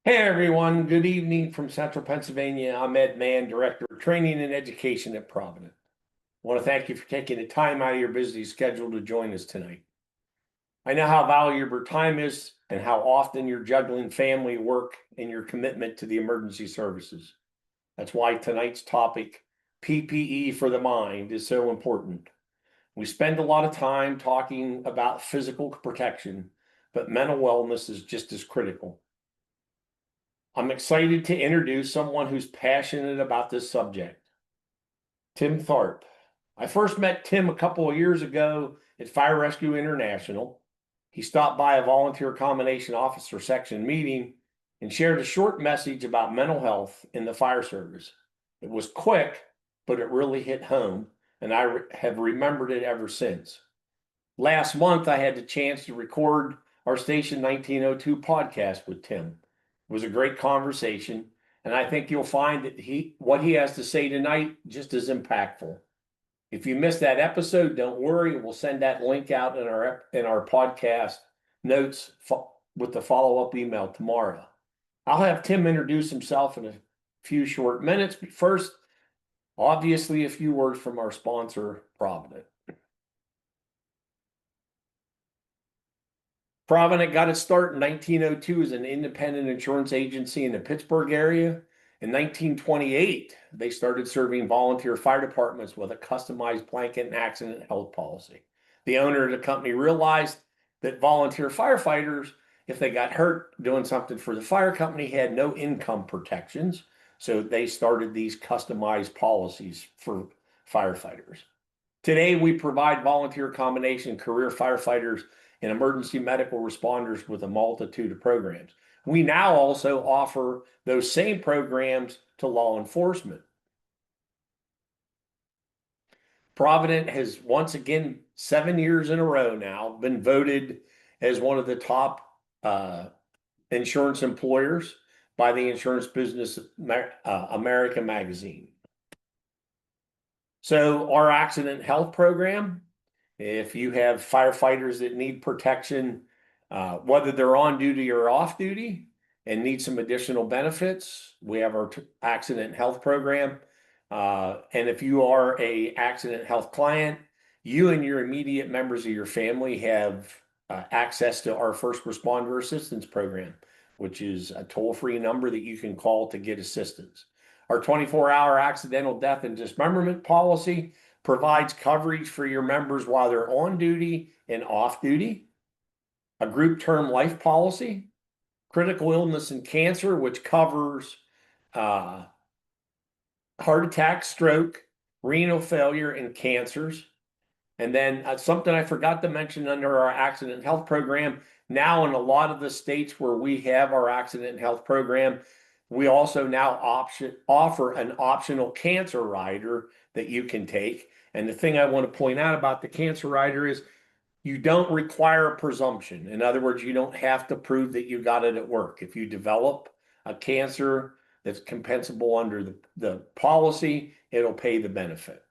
Hey everyone, good evening from Central Pennsylvania. I'm Ed Mann, Director of Training and Education at Provident. I want to thank you for taking the time out of your busy schedule to join us tonight. I know how valuable your time is and how often you're juggling family, work, and your commitment to the emergency services. That's why tonight's topic, PPE for the mind, is so important. We spend a lot of time talking about physical protection, but mental wellness is just as critical. I'm excited to introduce someone who's passionate about this subject, Tim Tharp. I first met Tim a couple of years ago at Fire Rescue International. He stopped by a volunteer combination officer section meeting and shared a short message about mental health in the fire service. It was quick, but it really hit home, and I have remembered it ever since. Last month, I had the chance to record our Station 1902 podcast with Tim. It was a great conversation, and I think you'll find that what he has to say tonight just as impactful. If you missed that episode, don't worry. We'll send that link out in our podcast notes with the follow-up email tomorrow. I'll have Tim introduce himself in a few short minutes, but first, obviously, a few words from our sponsor, Provident. Provident got its start in 1902 as an independent insurance agency in the Pittsburgh area. In 1928, they started serving volunteer fire departments with a customized blanket and accident health policy. The owner of the company realized that volunteer firefighters, if they got hurt doing something for the fire company, had no income protections. So they started these customized policies for firefighters. Today, we provide volunteer combination career firefighters and emergency medical responders with a multitude of programs. We now also offer those same programs to law enforcement. Provident has once again, 7 years in a row now, been voted as one of the top insurance employers by the Insurance Business America magazine. So our accident health program, if you have firefighters that need protection, whether they're on duty or off duty and need some additional benefits, we have our accident health program. And if you are a accident health client, you and your immediate members of your family have access to our first responder assistance program, which is a toll-free number that you can call to get assistance. Our 24-hour accidental death and dismemberment policy provides coverage for your members while they're on duty and off duty. A group term life policy, critical illness and cancer, which covers heart attack, stroke, renal failure, and cancers. And then something I forgot to mention under our accident health program, now in a lot of the states where we have our accident health program, we also now offer an optional cancer rider that you can take. And the thing I want to point out about the cancer rider is you don't require a presumption. In other words, you don't have to prove that you got it at work. If you develop a cancer that's compensable under the policy, it'll pay the benefit.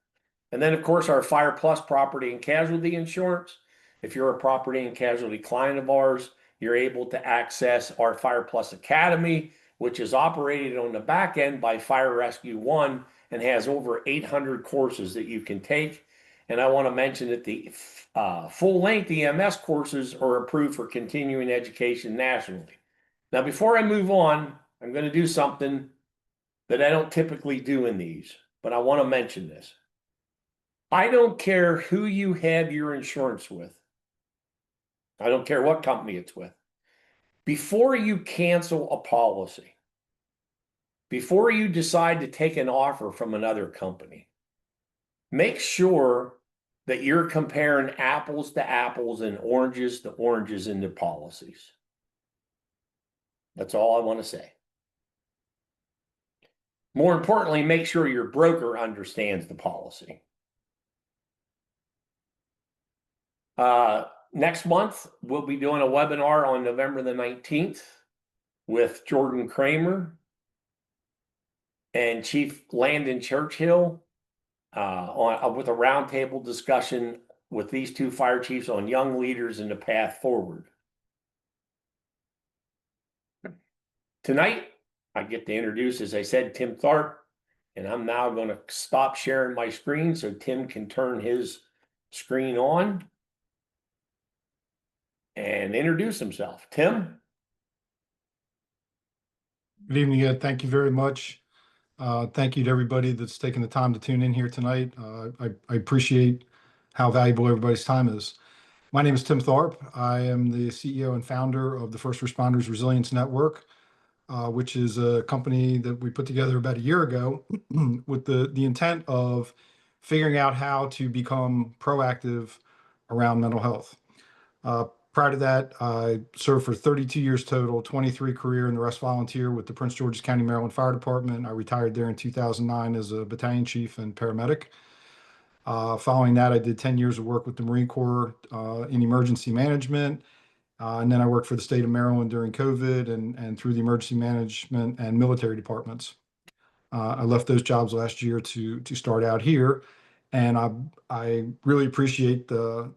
And then, of course, our Fire Plus property and casualty insurance. If you're a property and casualty client of ours, you're able to access our Fire Plus Academy, which is operated on the back end by Fire Rescue One and has over 800 courses that you can take. And I want to mention that the full-length EMS courses are approved for continuing education nationally. Now, before I move on, I'm going to do something that I don't typically do in these, but I want to mention this. I don't care who you have your insurance with. I don't care what company it's with. Before you cancel a policy, before you decide to take an offer from another company, make sure that you're comparing apples to apples and oranges to oranges in the policies. That's all I want to say. More importantly, make sure your broker understands the policy. Next month, we'll be doing a webinar on November the 19th with Jordan Kramer and Chief Landon Churchill with a roundtable discussion with these two fire chiefs on young leaders and the path forward. Tonight, I get to introduce, as I said, Tim Tharp, and I'm now going to stop sharing my screen so Tim can turn his screen on and introduce himself. Tim? Good evening, Ed. Thank you very much. Thank you to everybody that's taken the time to tune in here tonight. I appreciate how valuable everybody's time is. My name is Tim Tharp. I am the CEO and founder of the First Responders Resilience Network, which is a company that we put together about a year ago with the intent of figuring out how to become proactive around mental health. Prior to that, I served for 32 years total, 23 career, and the rest volunteer with the Prince George's County, Maryland Fire Department. I retired there in 2009 as a battalion chief and paramedic. Following that, I did 10 years of work with the Marine Corps in emergency management. And then I worked for the state of Maryland during COVID and through the emergency management and military departments. I left those jobs last year to start out here. And I really appreciate the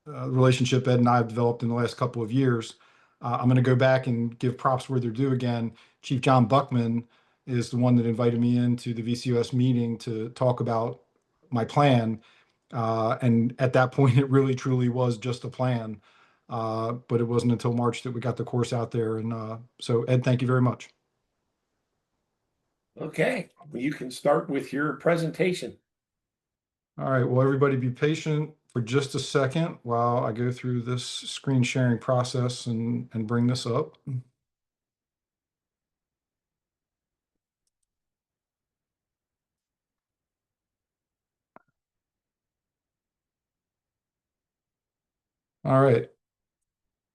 relationship Ed and I have developed in the last couple of years. I'm going to go back and give props where they're due again. Chief John Buckman is the one that invited me into the VCOS meeting to talk about my plan. And at that point, it really truly was just a plan. But it wasn't until March that we got the course out there. And so, Ed, thank you very much. Okay, you can start with your presentation. All right, well, everybody be patient for just a second while I go through this screen sharing process and bring this up. All right.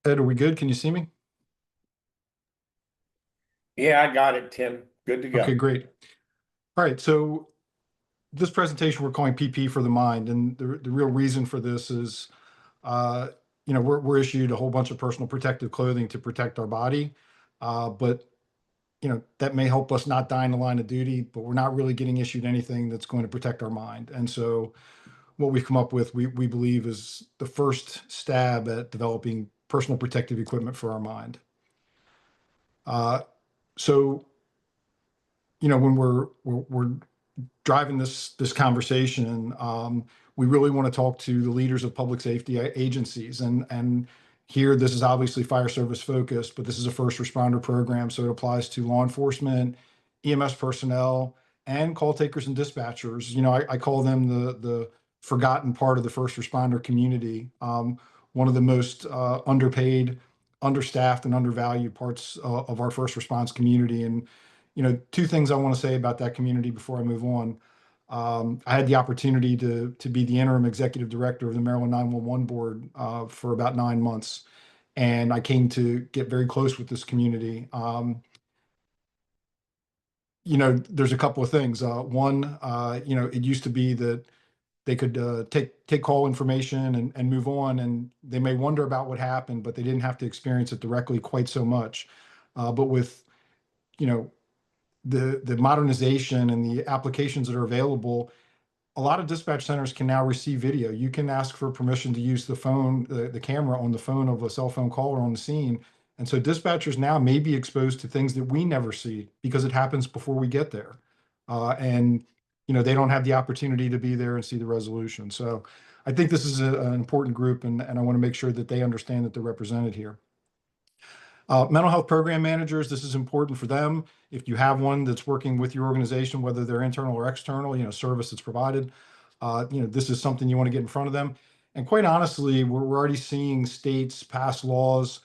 Ed, are we good? Can you see me? Yeah, I got it, Tim. Good to go. Okay, great. All right, so this presentation we're calling PP for the mind, and the real reason for this is, we're issued a whole bunch of personal protective clothing to protect our body, but that may help us not die in the line of duty, but we're not really getting issued anything that's going to protect our mind. And so what we've come up with, we believe is the first stab at developing personal protective equipment for our mind. So, when we're driving this conversation, we really want to talk to the leaders of public safety agencies, and here this is obviously fire service focused, but this is a first responder program, so it applies to law enforcement, EMS personnel, and call takers and dispatchers. I call them the forgotten part of the first responder community. One of the most underpaid, understaffed, and undervalued parts of our first response community. And two things I want to say about that community before I move on. I had the opportunity to be the interim executive director of the Maryland 911 board for about 9 months, and I came to get very close with this community. There's a couple of things. One, it used to be that they could take call information and move on, and they may wonder about what happened, but they didn't have to experience it directly quite so much. But with the modernization and the applications that are available, a lot of dispatch centers can now receive video. You can ask for permission to use the phone, the camera on the phone of a cell phone caller on the scene. And so dispatchers now may be exposed to things that we never see because it happens before we get there. And they don't have the opportunity to be there and see the resolution. So I think this is an important group, and I want to make sure that they understand that they're represented here. Mental health program managers, this is important for them. If you have one that's working with your organization, whether they're internal or external, service that's provided, this is something you want to get in front of them. And quite honestly, we're already seeing states pass laws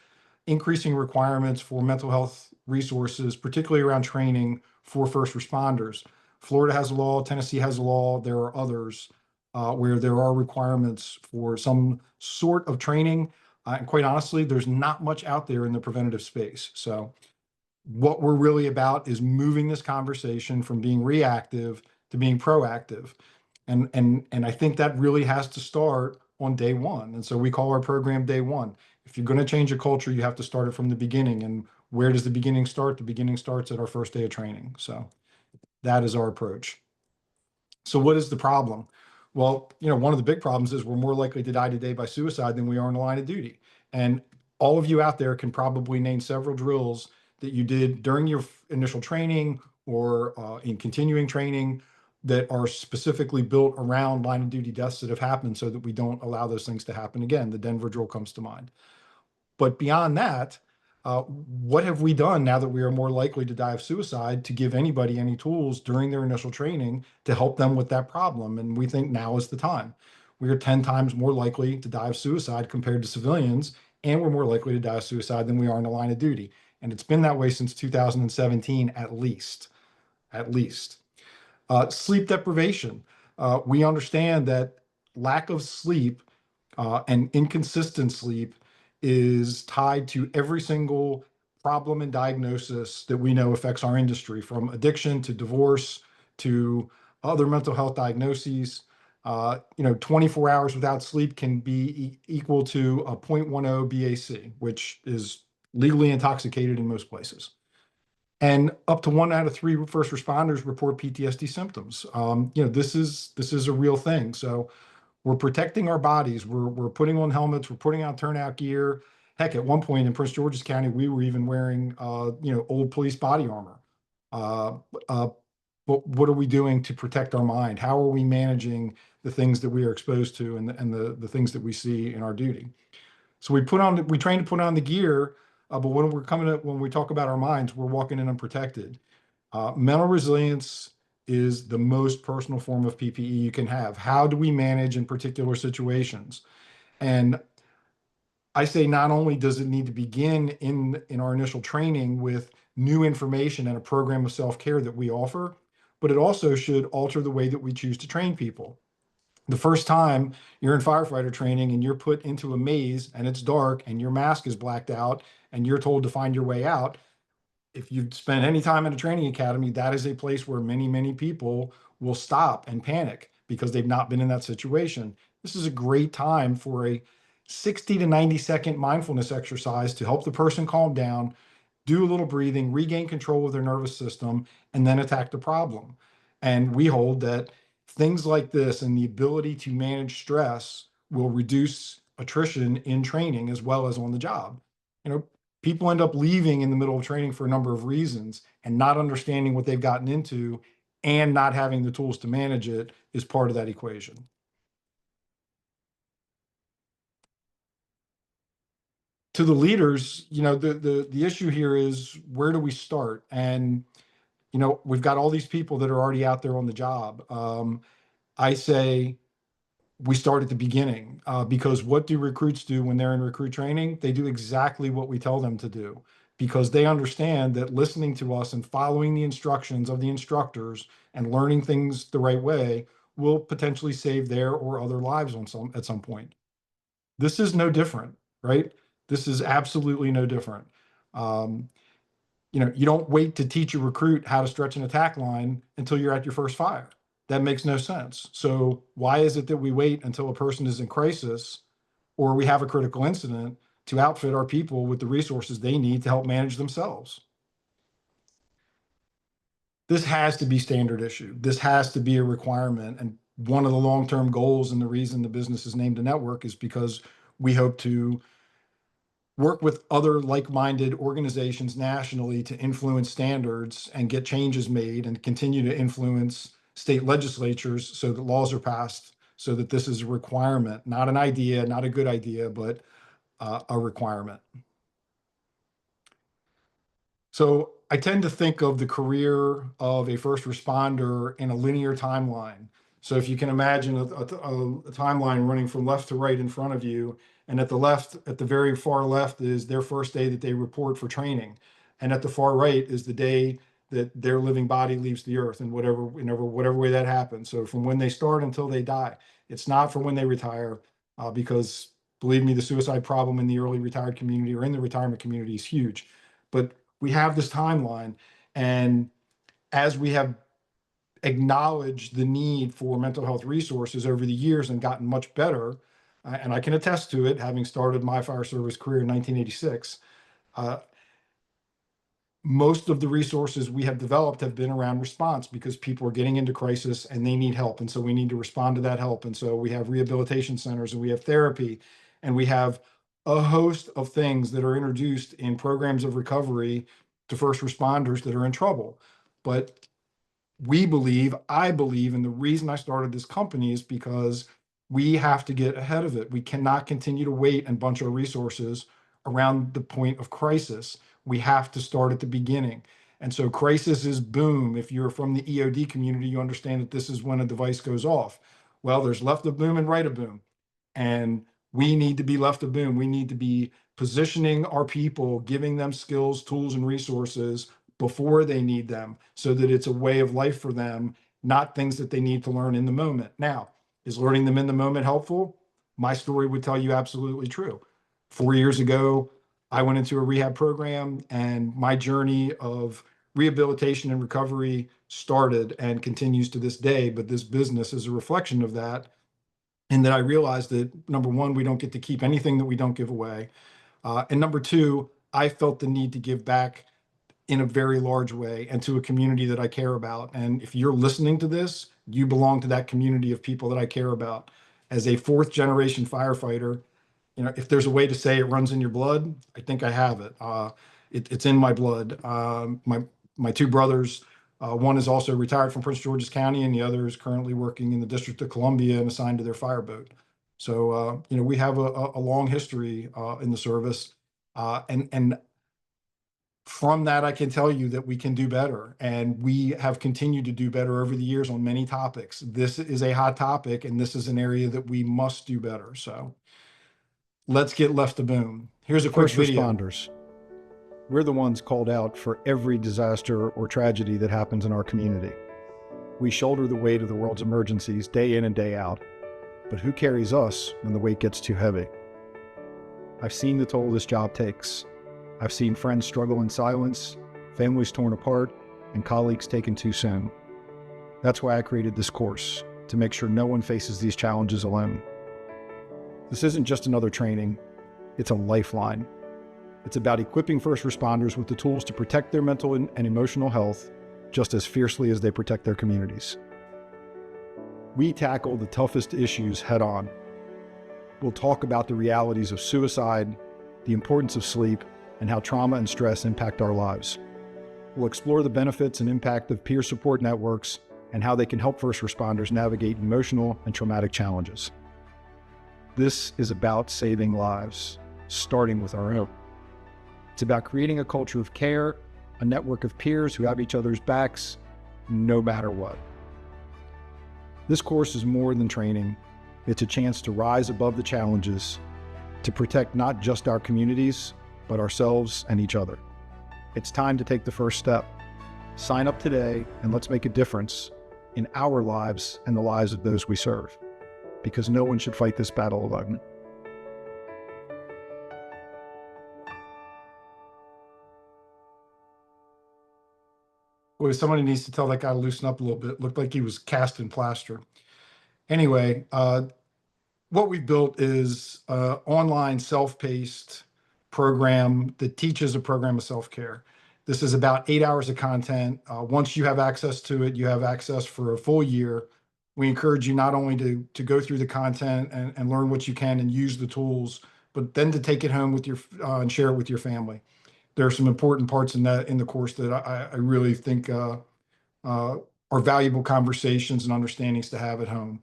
increasing requirements for mental health resources, particularly around training for first responders. Florida has a law, Tennessee has a law, there are others where there are requirements for some sort of training. And quite honestly, there's not much out there in the preventative space. So what we're really about is moving this conversation from being reactive to being proactive. And I think that really has to start on day one. And so we call our program Day One. If you're going to change a culture, you have to start it from the beginning. And where does the beginning start? The beginning starts at our first day of training. So that is our approach. So what is the problem? Well, one of the big problems is we're more likely to die today by suicide than we are in the line of duty. And all of you out there can probably name several drills that you did during your initial training or in continuing training that are specifically built around line of duty deaths that have happened so that we don't allow those things to happen again. The Denver drill comes to mind. But beyond that, what have we done now that we are more likely to die of suicide to give anybody any tools during their initial training to help them with that problem? And we think now is the time. We are 10 times more likely to die of suicide compared to civilians, and we're more likely to die of suicide than we are in the line of duty. And it's been that way since 2017, at least. At least. Sleep deprivation. We understand that lack of sleep and inconsistent sleep is tied to every single problem and diagnosis that we know affects our industry, from addiction to divorce to other mental health diagnoses. 24 hours without sleep can be equal to a 0.10 BAC, which is legally intoxicated in most places. And up to 1 out of 3 first responders report PTSD symptoms. This is a real thing. So we're protecting our bodies. We're putting on helmets. We're putting on turnout gear. Heck, at one point in Prince George's County, we were even wearing, old police body armor. Uh, uh, but what are we doing to protect our mind? How are we managing the things that we are exposed to and the things that we see in our duty? So we train to put on the gear, but when we talk about our minds, we're walking in unprotected. Mental resilience is the most personal form of PPE you can have. How do we manage in particular situations? And I say not only does it need to begin in our initial training with new information and a program of self-care that we offer, but it also should alter the way that we choose to train people. The first time you're in firefighter training and you're put into a maze and it's dark and your mask is blacked out and you're told to find your way out, if you've spent any time in a training academy, that is a place where many, many people will stop and panic because they've not been in that situation. This is a great time for a 60 to 90-second mindfulness exercise to help the person calm down, do a little breathing, regain control of their nervous system, and then attack the problem. And we hold that things like this and the ability to manage stress will reduce attrition in training as well as on the job. People end up leaving in the middle of training for a number of reasons, and not understanding what they've gotten into and not having the tools to manage it is part of that equation. To the leaders, the issue here is, where do we start? And we've got all these people that are already out there on the job. I say we start at the beginning, because what do recruits do when they're in recruit training? They do exactly what we tell them to do, because they understand that listening to us and following the instructions of the instructors and learning things the right way will potentially save their or other lives at some point. This is no different, right? This is absolutely no different. Um, you don't wait to teach a recruit how to stretch an attack line until you're at your first fire. That makes no sense. So why is it that we wait until a person is in crisis or we have a critical incident to outfit our people with the resources they need to help manage themselves? This has to be standard issue. This has to be a requirement. And one of the long-term goals, and the reason the business is named a network, is because we hope to work with other like-minded organizations nationally to influence standards and get changes made, and continue to influence state legislatures so that laws are passed, so that this is a requirement, not an idea, not a good idea, but a requirement. So I tend to think of the career of a first responder in a linear timeline. So if you can imagine a timeline running from left to right in front of you, and at the very far left is their first day that they report for training. And at the far right is the day that their living body leaves the earth, in whatever way that happens. So from when they start until they die. It's not from when they retire, because believe me, the suicide problem in the early retired community or in the retirement community is huge. But we have this timeline, and as we have acknowledged the need for mental health resources over the years and gotten much better, and I can attest to it, having started my fire service career in 1986, most of the resources we have developed have been around response, because people are getting into crisis and they need help. And so we need to respond to that help. And so we have rehabilitation centers, and we have therapy, and we have a host of things that are introduced in programs of recovery to first responders that are in trouble. But I believe, and the reason I started this company is because we have to get ahead of it. We cannot continue to wait and bunch our resources around the point of crisis. We have to start at the beginning. And so crisis is boom. If you're from the EOD community, you understand that this is when a device goes off. Well, there's left of boom and right of boom. And we need to be left of boom. We need to be positioning our people, giving them skills, tools, and resources before they need them so that it's a way of life for them, not things that they need to learn in the moment. Now, is learning them in the moment helpful? My story would tell you absolutely true. 4 years ago, I went into a rehab program, and my journey of rehabilitation and recovery started and continues to this day. But this business is a reflection of that. And that I realized that, number one, we don't get to keep anything that we don't give away. And number two, I felt the need to give back in a very large way and to a community that I care about. And if you're listening to this, you belong to that community of people that I care about. As a fourth generation firefighter, if there's a way to say it runs in your blood, I think I have it. It's in my blood. My two brothers, one is also retired from Prince George's County, and the other is currently working in the District of Columbia and assigned to their fireboat. So, we have a long history in the service. And from that, I can tell you that we can do better, and we have continued to do better over the years on many topics. This is a hot topic, and this is an area that we must do better. So let's get left to boom. Here's a quick First video. responders. We're the ones called out for every disaster or tragedy that happens in our community. We shoulder the weight of the world's emergencies day in and day out. But who carries us when the weight gets too heavy? I've seen the toll this job takes. I've seen friends struggle in silence, families torn apart, and colleagues taken too soon. That's why I created this course, to make sure no one faces these challenges alone. This isn't just another training, it's a lifeline. It's about equipping first responders with the tools to protect their mental and emotional health just as fiercely as they protect their communities. We tackle the toughest issues head on. We'll talk about the realities of suicide, the importance of sleep, and how trauma and stress impact our lives. We'll explore the benefits and impact of peer support networks and how they can help first responders navigate emotional and traumatic challenges. This is about saving lives, starting with our own. It's about creating a culture of care, a network of peers who have each other's backs, no matter what. This course is more than training. It's a chance to rise above the challenges, to protect not just our communities, but ourselves and each other. It's time to take the first step. Sign up today and let's make a difference in our lives and the lives of those we serve, because no one should fight this battle alone. Boy, somebody needs to tell that guy to loosen up a little bit. Looked like he was cast in plaster. Anyway, what we built is an online self-paced program that teaches a program of self-care. This is about 8 hours of content. Once you have access to it, you have access for a full year. We encourage you not only to go through the content and learn what you can and use the tools, but then to take it home with your and share it with your family. There are some important parts in the course that I really think are valuable conversations and understandings to have at home.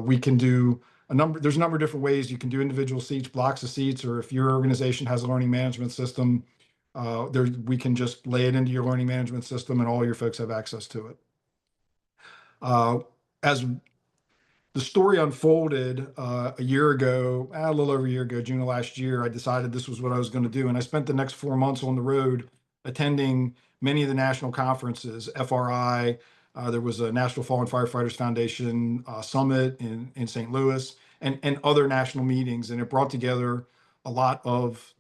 We can do there's a number of different ways you can do individual seats, blocks of seats, or if your organization has a learning management system, we can just lay it into your learning management system and all your folks have access to it. As the story unfolded a year ago, a little over a year ago, June of last year, I decided this was what I was going to do. And I spent the next 4 months on the road attending many of the national conferences, FRI. There was a National Fallen Firefighters Foundation summit in St. Louis and other national meetings. And it brought together a lot of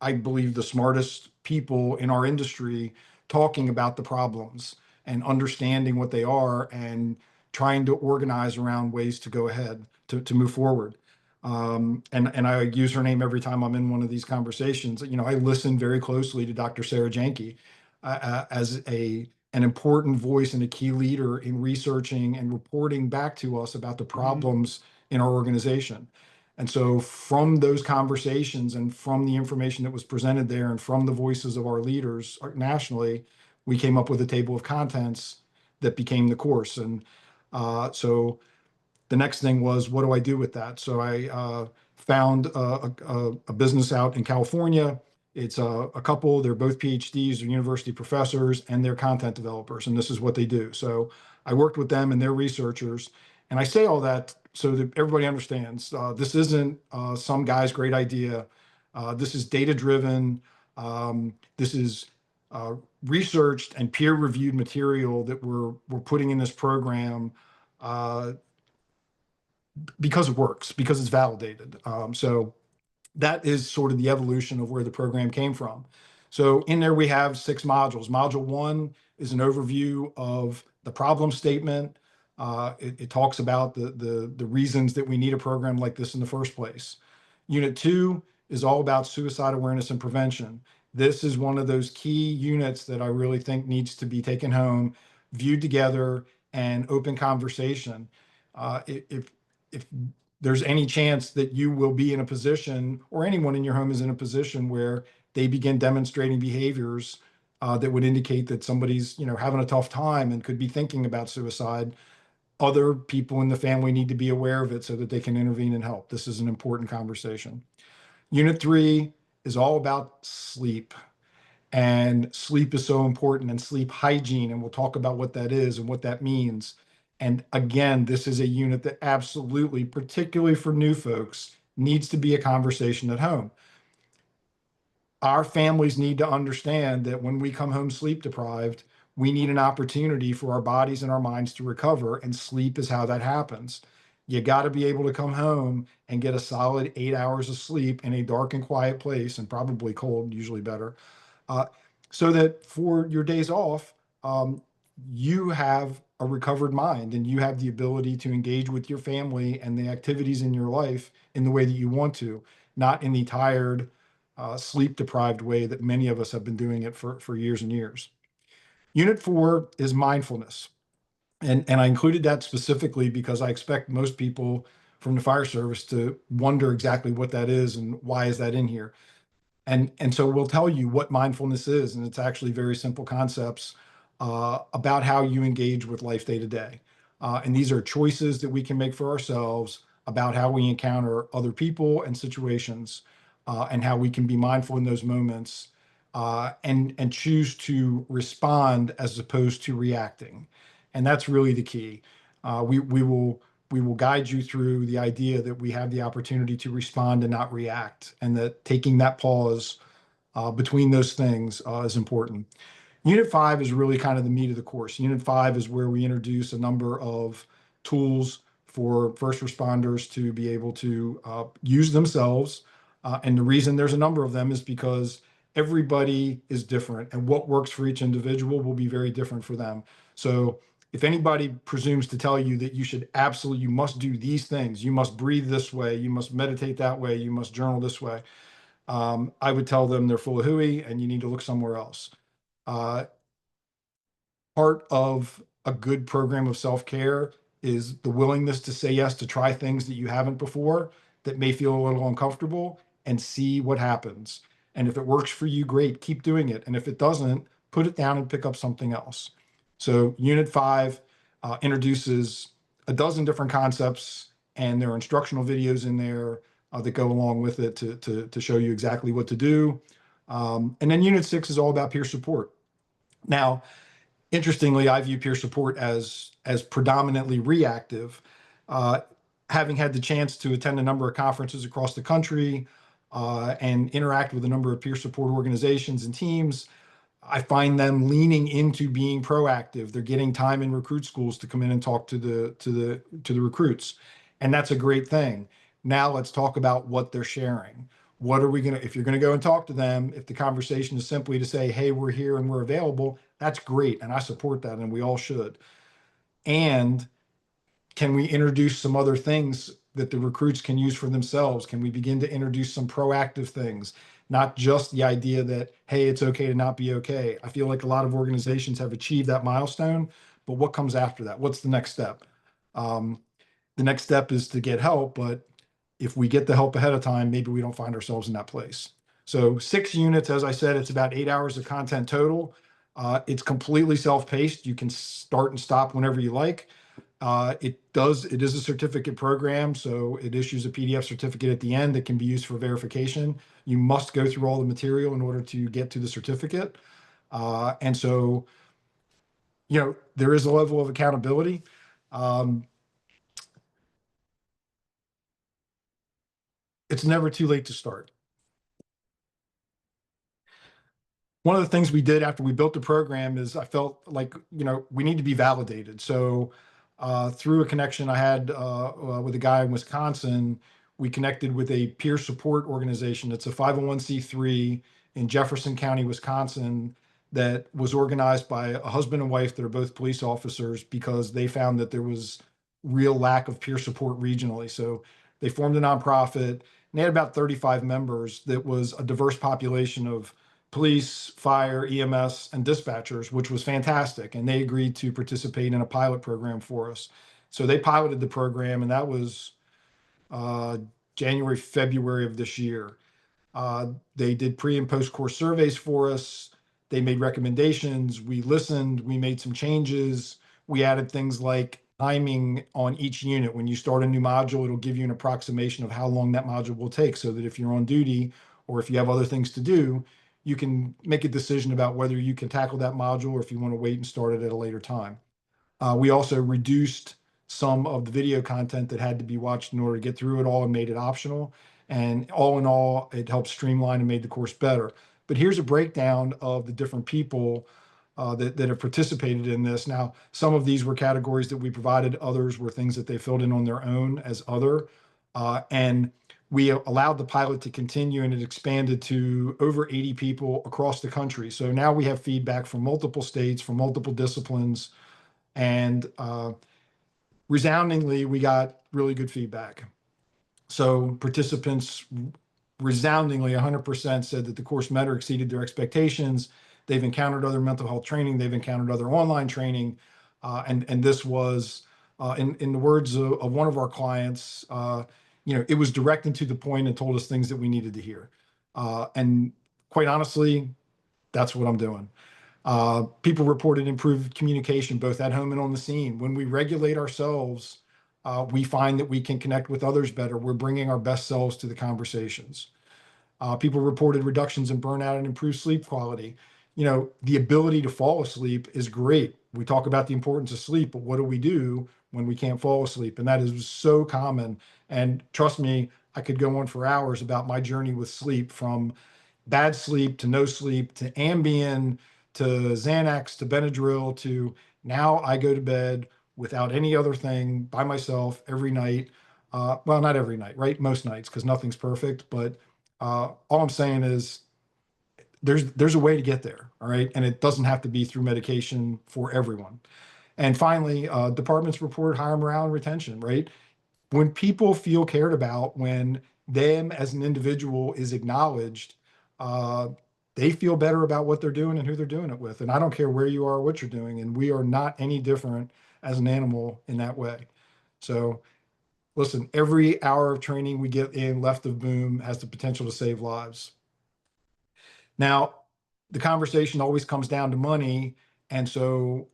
I believe, the smartest people in our industry talking about the problems and understanding what they are and trying to organize around ways to go ahead to move forward. And I use her name every time I'm in one of these conversations. I listen very closely to Dr. Sarah Janke as an important voice and a key leader in researching and reporting back to us about the problems in our organization. And so from those conversations and from the information that was presented there and from the voices of our leaders nationally, we came up with a table of contents that became the course. And so the next thing was, what do I do with that? So I found a business out in California. It's a couple, they're both PhDs, they're university professors, and they're content developers, and this is what they do. So I worked with them and their researchers, and I say all that so that everybody understands this isn't some guy's great idea. This is data-driven. This is researched and peer-reviewed material that we're putting in this program because it works, because it's validated. So that is sort of the evolution of where the program came from. So in there we have 6 modules. Module 1 is an overview of the problem statement. It talks about the reasons that we need a program like this in the first place. Unit 2 is all about suicide awareness and prevention. This is one of those key units that I really think needs to be taken home, viewed together, and open conversation. If there's any chance that you will be in a position, or anyone in your home is in a position where they begin demonstrating behaviors that would indicate that somebody's, having a tough time and could be thinking about suicide, other people in the family need to be aware of it so that they can intervene and help. This is an important conversation. Unit 3 is all about sleep. And sleep is so important, and sleep hygiene. And we'll talk about what that is and what that means. And again, this is a unit that absolutely, particularly for new folks, needs to be a conversation at home. Our families need to understand that when we come home sleep deprived, we need an opportunity for our bodies and our minds to recover, and sleep is how that happens. You got to be able to come home and get a solid 8 hours of sleep in a dark and quiet place, and probably cold, usually better, so that for your days off, you have a recovered mind and you have the ability to engage with your family and the activities in your life in the way that you want to, not in the tired, sleep deprived way that many of us have been doing it for years and years. Unit 4 is mindfulness. And I included that specifically because I expect most people from the fire service to wonder exactly what that is and why is that in here. And so we'll tell you what mindfulness is, and it's actually very simple concepts about how you engage with life day to day. And these are choices that we can make for ourselves about how we encounter other people and situations, and how we can be mindful in those moments, and choose to respond as opposed to reacting. And that's really the key. We will guide you through the idea that we have the opportunity to respond and not react, and that taking that pause between those things is important. Unit 5 is really kind of the meat of the course. Unit 5 is where we introduce a number of tools for first responders to be able to use themselves. And the reason there's a number of them is because everybody is different, and what works for each individual will be very different for them. So if anybody presumes to tell you that you must do these things, you must breathe this way, you must meditate that way, you must journal this way, I would tell them they're full of hooey and you need to look somewhere else. Part of a good program of self-care is the willingness to say yes to try things that you haven't before, that may feel a little uncomfortable, and see what happens. And if it works for you, great, keep doing it. And if it doesn't, put it down and pick up something else. So Unit 5 introduces a dozen different concepts, and there are instructional videos in there that go along with it to show you exactly what to do. And then Unit 6 is all about peer support. Now, interestingly, I view peer support as predominantly reactive. Having had the chance to attend a number of conferences across the country and interact with a number of peer support organizations and teams, I find them leaning into being proactive. They're getting time in recruit schools to come in and talk to the recruits, and that's a great thing. Now let's talk about what they're sharing. What are we going to, if you're going to go and talk to them, if the conversation is simply to say, hey, we're here and we're available, that's great. And I support that, and we all should. And can we introduce some other things that the recruits can use for themselves? Can we begin to introduce some proactive things? Not just the idea that, hey, it's okay to not be okay. I feel like a lot of organizations have achieved that milestone, but what comes after that? What's the next step? The next step is to get help, but if we get the help ahead of time, maybe we don't find ourselves in that place. So 6 units, as I said, it's about 8 hours of content total. It's completely self-paced. You can start and stop whenever you like. It is a certificate program, so it issues a PDF certificate at the end that can be used for verification. You must go through all the material in order to get to the certificate. And so, there is a level of accountability. It's never too late to start. One of the things we did after we built the program is I felt like, we need to be validated. So through a connection I had with a guy in Wisconsin, we connected with a peer support organization. It's a 501c3 in Jefferson County, Wisconsin, that was organized by a husband and wife that are both police officers because they found that there was real lack of peer support regionally. So they formed a nonprofit and they had about 35 members that was a diverse population of police, fire, EMS, and dispatchers, which was fantastic. And they agreed to participate in a pilot program for us. So they piloted the program, and that was January, February of this year. They did pre and post course surveys for us. They made recommendations. We listened. We made some changes. We added things like timing on each unit. When you start a new module, it'll give you an approximation of how long that module will take so that if you're on duty or if you have other things to do, you can make a decision about whether you can tackle that module or if you want to wait and start it at a later time. We also reduced some of the video content that had to be watched in order to get through it all and made it optional. And all in all, it helped streamline and made the course better. But here's a breakdown of the different people that have participated in this. Now, some of these were categories that we provided. Others were things that they filled in on their own as other. And we allowed the pilot to continue, and it expanded to over 80 people across the country. So now we have feedback from multiple states, from multiple disciplines, and resoundingly, we got really good feedback. So participants resoundingly 100% said that the course met or exceeded their expectations. They've encountered other mental health training. They've encountered other online training. And this was, in the words of one of our clients, it was direct and to the point and told us things that we needed to hear. And quite honestly, that's what I'm doing. People reported improved communication, both at home and on the scene. When we regulate ourselves, we find that we can connect with others better. We're bringing our best selves to the conversations. People reported reductions in burnout and improved sleep quality. The ability to fall asleep is great. We talk about the importance of sleep, but what do we do when we can't fall asleep? And that is so common. And trust me, I could go on for hours about my journey with sleep, from bad sleep to no sleep to Ambien to Xanax to Benadryl to now I go to bed without any other thing by myself every night. Well, not every night, right? Most nights, because nothing's perfect. But all I'm saying is there's a way to get there, all right? And it doesn't have to be through medication for everyone. And finally, departments report higher morale and retention, right? When people feel cared about, when them as an individual is acknowledged, they feel better about what they're doing and who they're doing it with. And I don't care where you are or what you're doing. And we are not any different as an animal in that way. So listen, every hour of training we get in left of boom has the potential to save lives. Now, the conversation always comes down to money. And so,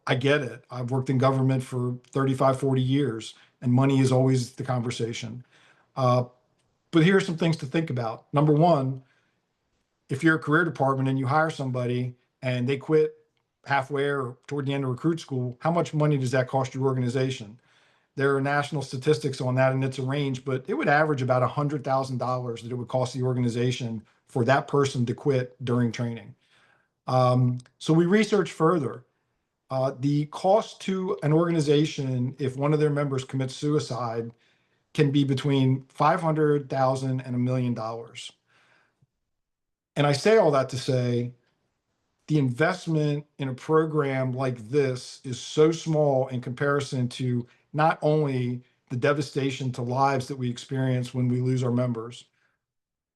I get it. I've worked in government for 35, 40 years, and money is always the conversation. But here are some things to think about. Number one, if you're a career department and you hire somebody and they quit halfway or toward the end of recruit school, how much money does that cost your organization? There are national statistics on that, and it's a range, but it would average about $100,000 that it would cost the organization for that person to quit during training. So we researched further. The cost to an organization if one of their members commits suicide can be between $500,000 and $1 million. And I say all that to say the investment in a program like this is so small in comparison to not only the devastation to lives that we experience when we lose our members,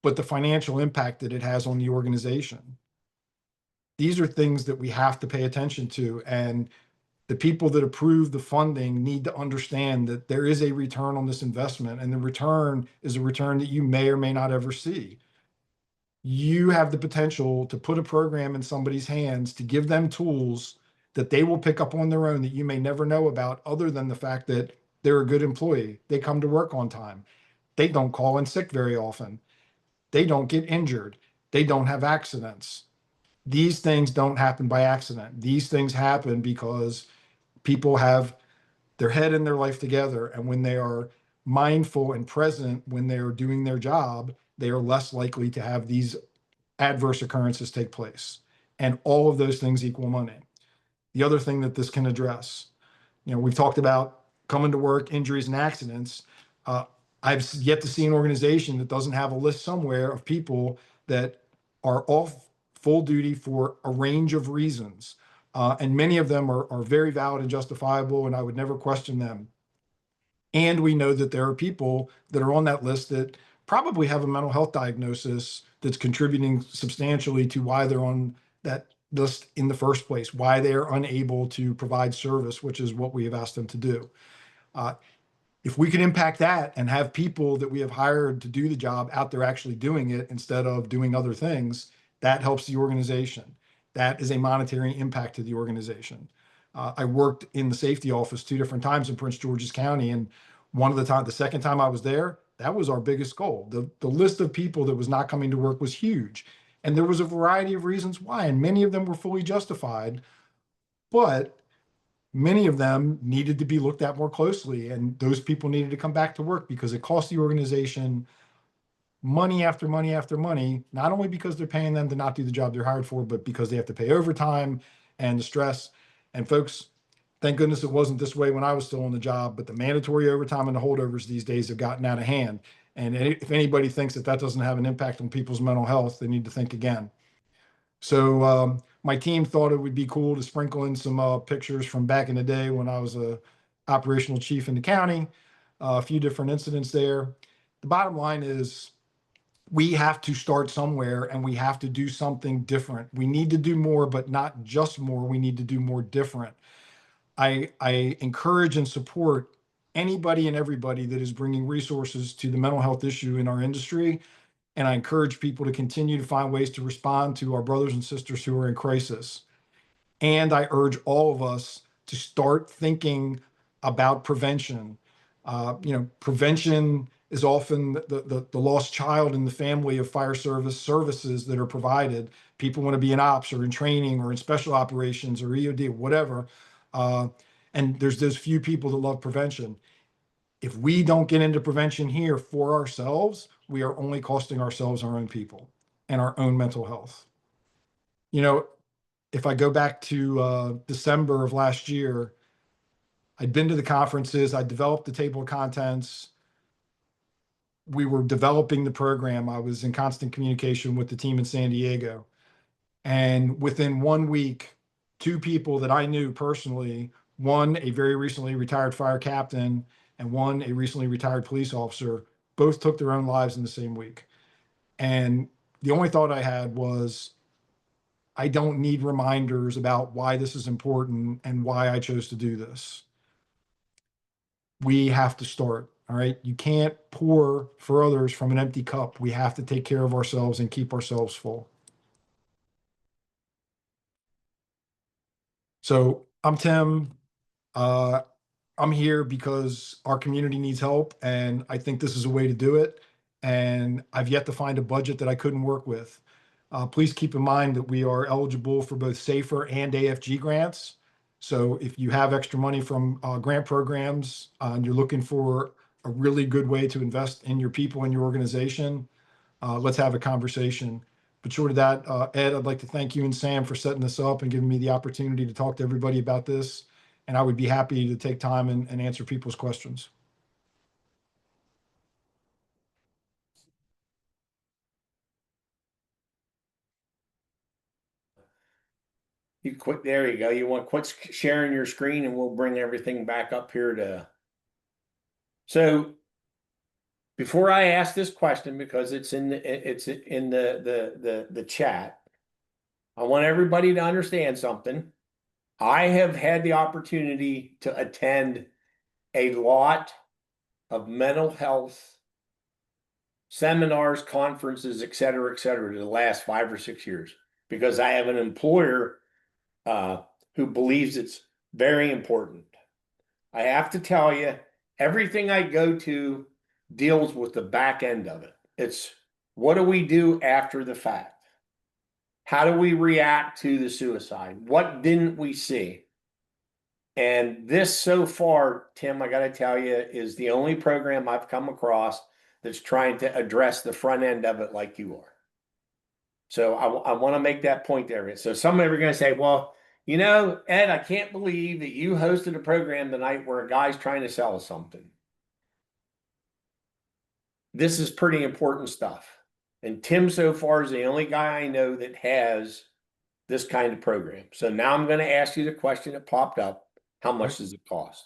but the financial impact that it has on the organization. These are things that we have to pay attention to. And The people that approve the funding need to understand that there is a return on this investment, and the return is a return that you may or may not ever see. You have the potential to put a program in somebody's hands to give them tools that they will pick up on their own that you may never know about, other than the fact that they're a good employee. They come to work on time. They don't call in sick very often. They don't get injured. They don't have accidents. These things don't happen by accident. These things happen because people have their head and their life together. And when they are mindful and present when they are doing their job, they are less likely to have these adverse occurrences take place. And all of those things equal money. The other thing that this can address, we've talked about coming to work, injuries, and accidents. Uh, I've yet to see an organization that doesn't have a list somewhere of people that are off full duty for a range of reasons. And many of them are very valid and justifiable, and I would never question them. And we know that there are people that are on that list that probably have a mental health diagnosis that's contributing substantially to why they're on that list in the first place, why they are unable to provide service, which is what we have asked them to do. If we can impact that and have people that we have hired to do the job out there actually doing it instead of doing other things, that helps the organization. That is a monetary impact to the organization. I worked in the safety office 2 different times in Prince George's County, and the second time I was there, that was our biggest goal. The list of people that was not coming to work was huge, and there was a variety of reasons why, and many of them were fully justified, but many of them needed to be looked at more closely, and those people needed to come back to work because it cost the organization money after money after money, not only because they're paying them to not do the job they're hired for, but because they have to pay overtime and the stress. And folks, thank goodness it wasn't this way when I was still on the job, but the mandatory overtime and the holdovers these days have gotten out of hand. And if anybody thinks that that doesn't have an impact on people's mental health, they need to think again. So my team thought it would be cool to sprinkle in some pictures from back in the day when I was a operational chief in the county, a few different incidents there. The bottom line is we have to start somewhere, and we have to do something different. We need to do more, but not just more. We need to do more different. I encourage and support anybody and everybody that is bringing resources to the mental health issue in our industry. And I encourage people to continue to find ways to respond to our brothers and sisters who are in crisis. And I urge all of us to start thinking about prevention. Prevention is often the lost child in the family of fire service services that are provided. People want to be in ops or in training or in special operations or EOD, whatever. And there's those few people that love prevention. If we don't get into prevention here for ourselves, we are only costing ourselves our own people and our own mental health. If I go back to December of last year, I'd been to the conferences, I developed the table of contents. We were developing the program. I was in constant communication with the team in San Diego. And within 1 week, 2 people that I knew personally, one, a very recently retired fire captain, and one, a recently retired police officer, both took their own lives in the same week. And the only thought I had was, I don't need reminders about why this is important and why I chose to do this. We have to start, all right? You can't pour for others from an empty cup. We have to take care of ourselves and keep ourselves full. So I'm Tim. I'm here because our community needs help, and I think this is a way to do it. And I've yet to find a budget that I couldn't work with. Please keep in mind that we are eligible for both SAFER and AFG grants. So if you have extra money from grant programs and you're looking for a really good way to invest in your people and your organization, let's have a conversation. But short of that, Ed, I'd like to thank you and Sam for setting this up and giving me the opportunity to talk to everybody about this. And I would be happy to take time and answer people's questions. You quit. There you go. You want to quit sharing your screen and we'll bring everything back up here to. So before I ask this question, because it's in the chat, I want everybody to understand something. I have had the opportunity to attend a lot of mental health seminars, conferences, et cetera, the last 5 or 6 years, because I have an employer who believes it's very important. I have to tell you, everything I go to deals with the back end of it. It's what do we do after the fact? How do we react to the suicide? What didn't we see? And this so far, Tim, I got to tell you, is the only program I've come across that's trying to address the front end of it like you are. So I want to make that point there. So some of you are going to say, well, you know, Ed, I can't believe that you hosted a program tonight where a guy's trying to sell us something. This is pretty important stuff. And Tim so far is the only guy I know that has this kind of program. So now I'm going to ask you the question that popped up. How much does it cost?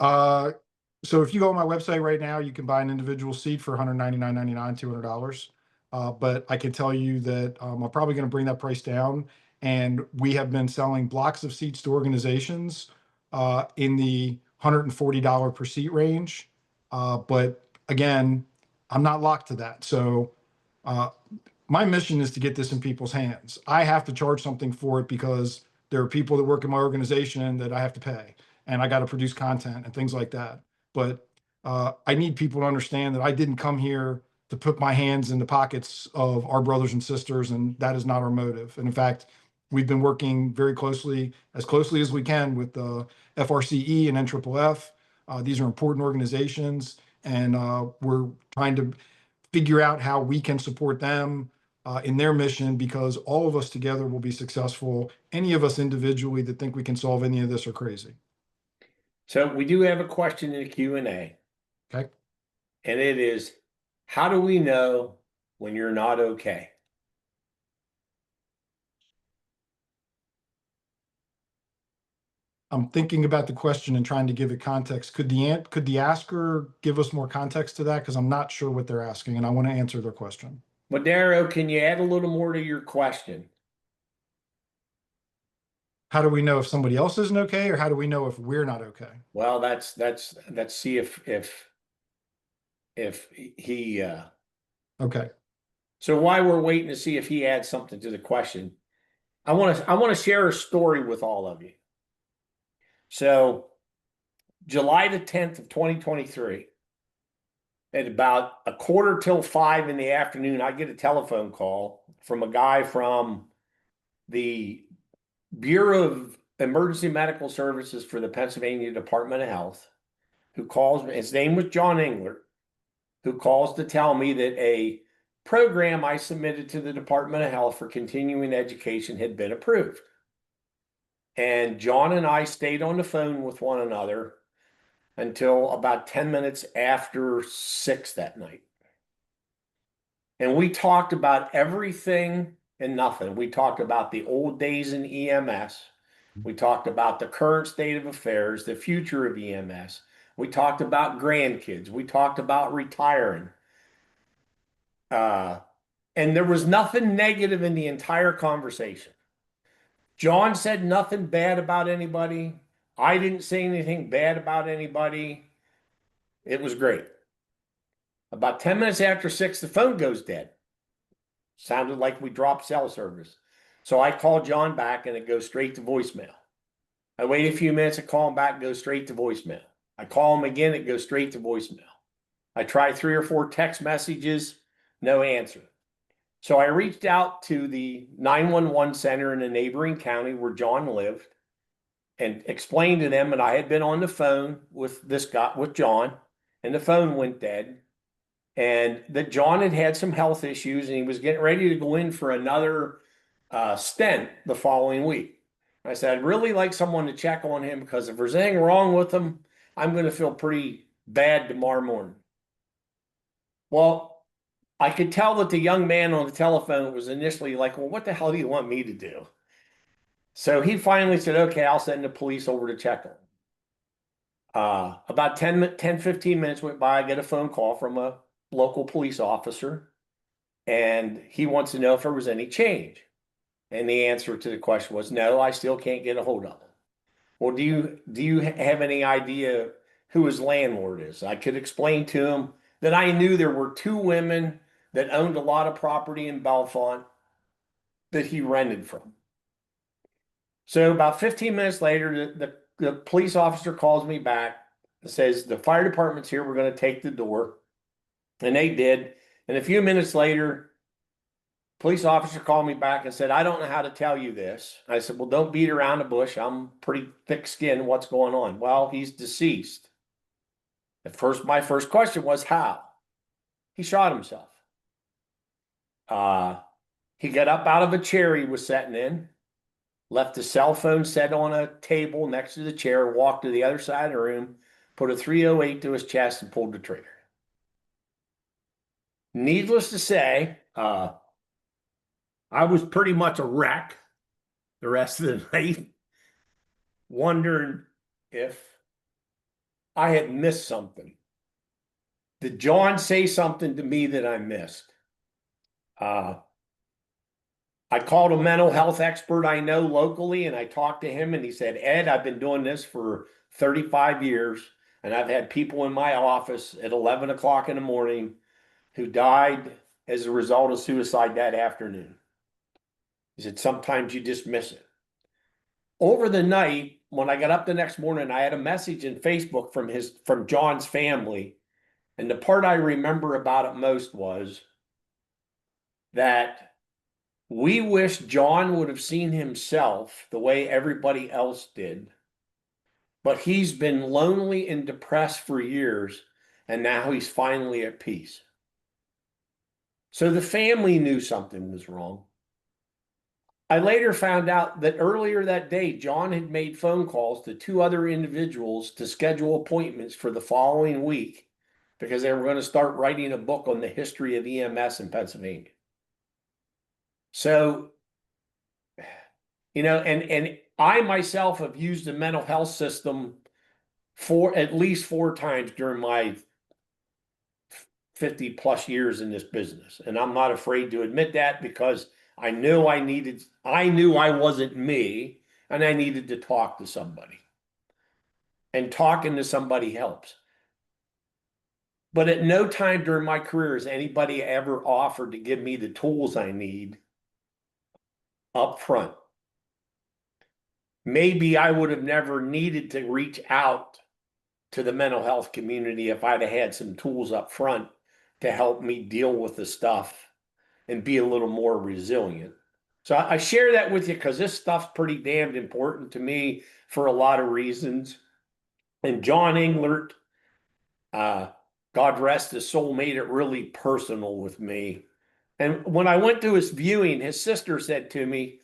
So if you go on my website right now, you can buy an individual seat for $199.99, $200. But I can tell you that I'm probably going to bring that price down. And we have been selling blocks of seats to organizations in the $140 per seat range. But again, I'm not locked to that. So my mission is to get this in people's hands. I have to charge something for it because there are people that work in my organization that I have to pay, and I got to produce content and things like that. But I need people to understand that I didn't come here to put my hands in the pockets of our brothers and sisters, and that is not our motive. And in fact, we've been working very closely, as closely as we can, with the FRCE and NFFF. These are important organizations, and we're trying to figure out how we can support them in their mission, because all of us together will be successful. Any of us individually that think we can solve any of this are crazy. So we do have a question in the Q&A. Okay. And it is, how do we know when you're not okay? I'm thinking about the question and trying to give it context. Could the asker give us more context to that? Because I'm not sure what they're asking, and I want to answer their question. Madero, can you add a little more to your question? How do we know if somebody else isn't okay, or how do we know if we're not okay? Well, let's see if he Okay. so while we're waiting to see if he adds something to the question, I want to share a story with all of you. So July the 10th of 2023, at about 4:45 in the afternoon, I get a telephone call from a guy from the Bureau of Emergency Medical Services for the Pennsylvania Department of Health, who calls me. His name was John Engler, who calls to tell me that a program I submitted to the Department of Health for continuing education had been approved. And John and I stayed on the phone with one another until about 10 minutes after 6 that night. And we talked about everything and nothing. We talked about the old days in EMS. We talked about the current state of affairs, the future of EMS. We talked about grandkids. We talked about retiring. And there was nothing negative in the entire conversation. John said nothing bad about anybody. I didn't say anything bad about anybody. It was great. About 10 minutes after 6, the phone goes dead. Sounded like we dropped cell service. So I call John back and it goes straight to voicemail. I wait a few minutes, I call him back, it goes straight to voicemail. I call him again, it goes straight to voicemail. I try 3 or 4 text messages, no answer. So I reached out to the 911 center in a neighboring county where John lived and explained to them that I had been on the phone with this guy, with John, and the phone went dead. And that John had had some health issues and he was getting ready to go in for another stent the following week. I said, I'd really like someone to check on him because if there's anything wrong with him, I'm going to feel pretty bad tomorrow morning. Well, I could tell that the young man on the telephone was initially like, well, what the hell do you want me to do? So he finally said, okay, I'll send the police over to check on him. About 15 minutes went by, I get a phone call from a local police officer, and he wants to know if there was any change. And the answer to the question was, no, I still can't get a hold of him. Well, do you have any idea who his landlord is? I could explain to him that I knew there were two women that owned a lot of property in Bellefonte that he rented from. So about 15 minutes later, the police officer calls me back and says, the fire department's here, we're going to take the door. And they did. And a few minutes later, police officer called me back and said, I don't know how to tell you this. I said, well, don't beat around the bush. I'm pretty thick skinned. What's going on? Well, he's deceased. At first, my first question was, how? He shot himself. He got up out of a chair he was sitting in, left the cell phone set on a table next to the chair, walked to the other side of the room, put a 308 to his chest, and pulled the trigger. Needless to say, I was pretty much a wreck the rest of the night, wondering if I had missed something. Did John say something to me that I missed? I called a mental health expert I know locally, and I talked to him, and he said, Ed, I've been doing this for 35 years, and I've had people in my office at 11 o'clock in the morning who died as a result of suicide that afternoon. He said, sometimes you just miss it. Over the night, when I got up the next morning, I had a message in Facebook from John's family. And the part I remember about it most was that we wish John would have seen himself the way everybody else did, but he's been lonely and depressed for years, and now he's finally at peace. So the family knew something was wrong. I later found out that earlier that day, John had made phone calls to two other individuals to schedule appointments for the following week because they were going to start writing a book on the history of EMS in Pennsylvania. So, and I myself have used the mental health system for at least 4 times during my 50 plus years in this business. And I'm not afraid to admit that because I knew I wasn't me, and I needed to talk to somebody. And talking to somebody helps. But at no time during my career has anybody ever offered to give me the tools I need up front. Maybe I would have never needed to reach out to the mental health community if I'd have had some tools up front to help me deal with the stuff and be a little more resilient. So I share that with you because this stuff's pretty damned important to me for a lot of reasons. And John Englert, God rest his soul, made it really personal with me. And when I went to his viewing, his sister said to me,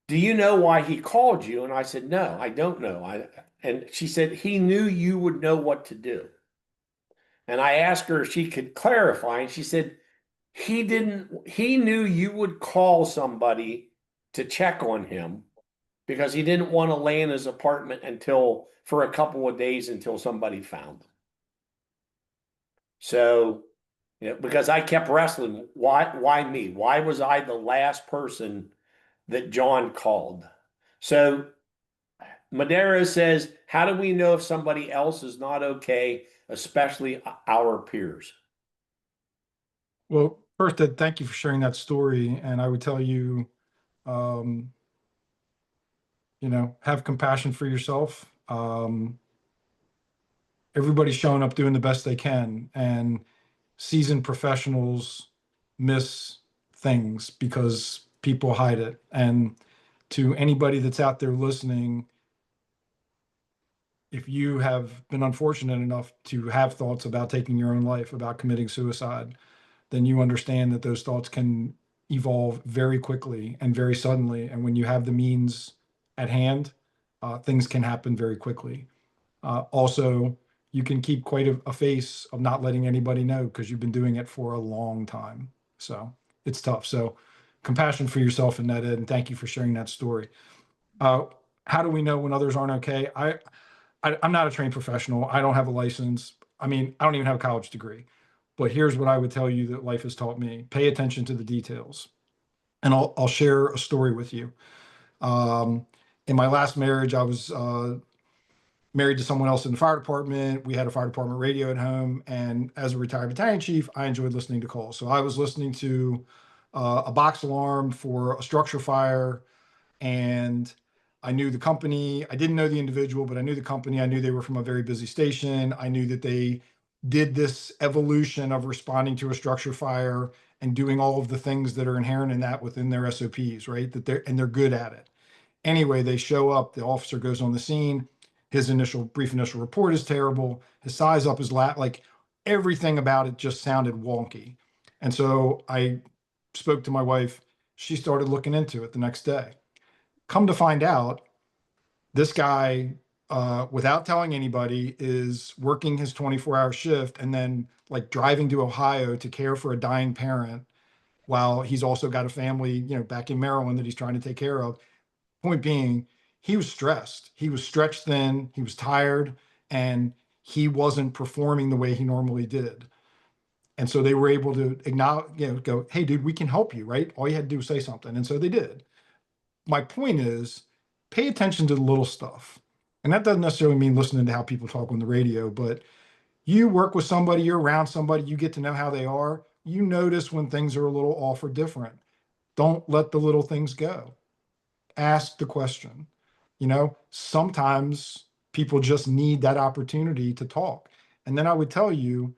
do you know why he called you? And I said, no, I don't know. And she said, he knew you would know what to do. And I asked her if she could clarify, and she said, he knew you would call somebody to check on him because he didn't want to lay in his apartment for a couple of days until somebody found him. So, because I kept wrestling, why me? Why was I the last person that John called? So Madera says, how do we know if somebody else is not okay, especially our peers? Well, first, Ed, thank you for sharing that story. And I would tell you, have compassion for yourself. Everybody's showing up doing the best they can, and seasoned professionals miss things because people hide it. And to anybody that's out there listening, if you have been unfortunate enough to have thoughts about taking your own life, about committing suicide, then you understand that those thoughts can evolve very quickly and very suddenly. And when you have the means at hand, things can happen very quickly. Also, you can keep quite a face of not letting anybody know because you've been doing it for a long time. So it's tough. So compassion for yourself in that, Ed, and thank you for sharing that story. How do we know when others aren't okay? I'm not a trained professional. I don't have a license. I mean, I don't even have a college degree. But here's what I would tell you that life has taught me. Pay attention to the details. And I'll share a story with you. Um, in my last marriage, I was married to someone else in the fire department. We had a fire department radio at home. And as a retired battalion chief, I enjoyed listening to calls. So I was listening to a box alarm for a structure fire, and I knew the company. I didn't know the individual, but I knew the company. I knew they were from a very busy station. I knew that they did this evolution of responding to a structure fire and doing all of the things that are inherent in that within their SOPs, right? They're good at it. Anyway, they show up, the officer goes on the scene. His brief initial report is terrible. His size up his lat, like everything about it just sounded wonky. And so I spoke to my wife. She started looking into it the next day. Come to find out, this guy, without telling anybody, is working his 24-hour shift and then like driving to Ohio to care for a dying parent while he's also got a family, back in Maryland that he's trying to take care of. Point being, he was stressed. He was stretched thin. He was tired, and he wasn't performing the way he normally did. And so they were able to acknowledge, go, "Hey, dude, we can help you, right? All you had to do was say something." And so they did. My point is, pay attention to the little stuff. And that doesn't necessarily mean listening to how people talk on the radio, but you work with somebody, you're around somebody, you get to know how they are. You notice when things are a little off or different. Don't let the little things go. Ask the question. Sometimes people just need that opportunity to talk. And then I would tell you,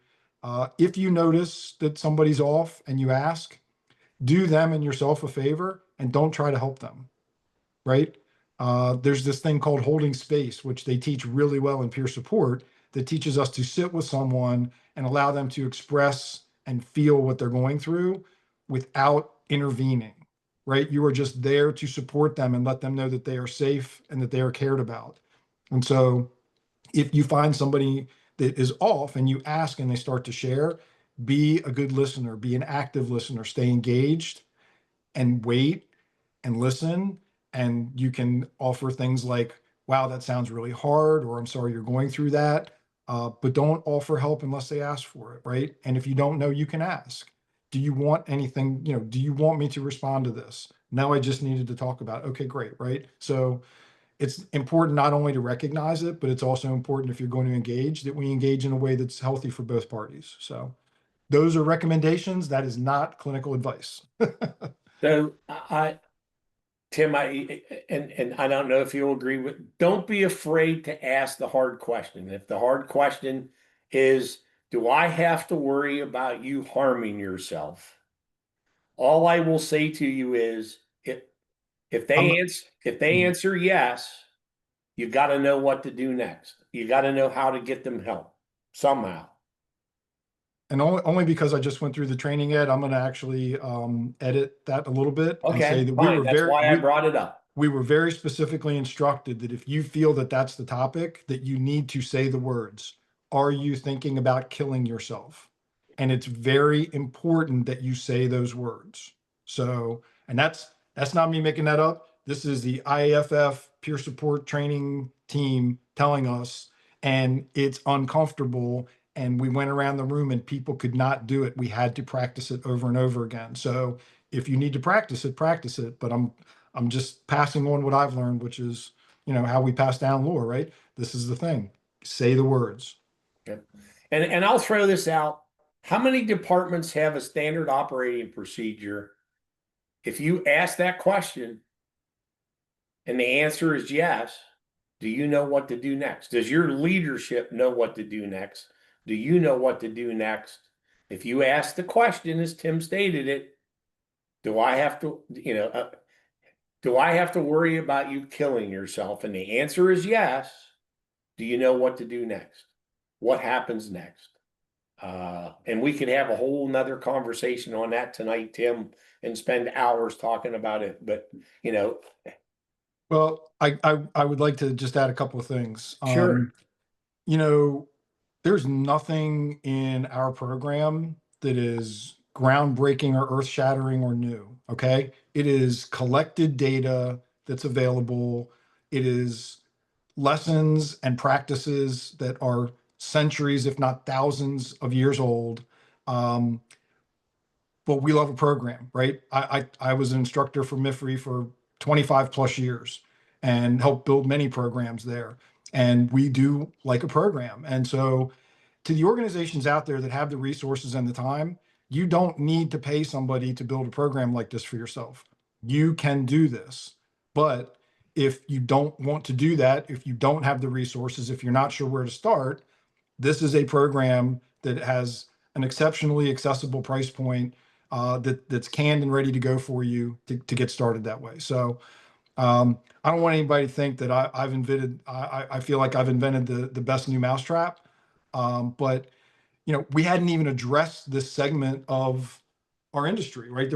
if you notice that somebody's off and you ask, do them and yourself a favor and don't try to help them, right? There's this thing called holding space, which they teach really well in peer support, that teaches us to sit with someone and allow them to express and feel what they're going through without intervening, right? You are just there to support them and let them know that they are safe and that they are cared about. And so if you find somebody that is off and you ask and they start to share, be a good listener, be an active listener, stay engaged and wait and listen. And you can offer things like, "Wow, that sounds really hard," or "I'm sorry you're going through that." But don't offer help unless they ask for it, right? And if you don't know, you can ask, "Do you want anything? Do you want me to respond to this?" "No, I just needed to talk about it." "Okay, great," right? So it's important not only to recognize it, but it's also important, if you're going to engage, that we engage in a way that's healthy for both parties. So those are recommendations. That is not clinical advice. So Tim, and I don't know if you'll agree with, don't be afraid to ask the hard question. If the hard question is, do I have to worry about you harming yourself? All I will say to you is, if I'm, they answer yes, you got to know what to do next. You got to know how to get them help somehow. And only because I just went through the training, Ed, I'm going to actually edit that a little bit and say Okay, that fine. That's why I brought it up. we were very specifically instructed that if you feel that that's the topic, that you need to say the words, "Are you thinking about killing yourself?" And it's very important that you say those words. So, and that's not me making that up. This is the IAFF peer support training team telling us, and it's uncomfortable. And we went around the room and people could not do it. We had to practice it over and over again. So if you need to practice it, practice it. But I'm just passing on what I've learned, which is, how we pass down lore, right? This is the thing. Say the words. Yep. And I'll throw this out. How many departments have a standard operating procedure? If you ask that question and the answer is yes, do you know what to do next? Does your leadership know what to do next? Do you know what to do next? If you ask the question, as Tim stated it, do I have to, do I have to worry about you killing yourself? And the answer is yes. Do you know what to do next? What happens next? And we could have a whole nother conversation on that tonight, Tim, and spend hours talking about it. But Well, I would like to just add a couple of things. sure. You know, there's nothing in our program that is groundbreaking or earth-shattering or new. Okay. It is collected data that's available. It is lessons and practices that are centuries, if not thousands of years old. Um, but we love a program, right? I was an instructor for MIFRE for 25 plus years and helped build many programs there. And we do like a program. And so to the organizations out there that have the resources and the time, you don't need to pay somebody to build a program like this for yourself. You can do this. But if you don't want to do that, if you don't have the resources, if you're not sure where to start, this is a program that has an exceptionally accessible price point, that's canned and ready to go for you to get started that way. So I don't want anybody to think that I feel like I've invented the best new mousetrap. But we hadn't even addressed this segment of our industry, right?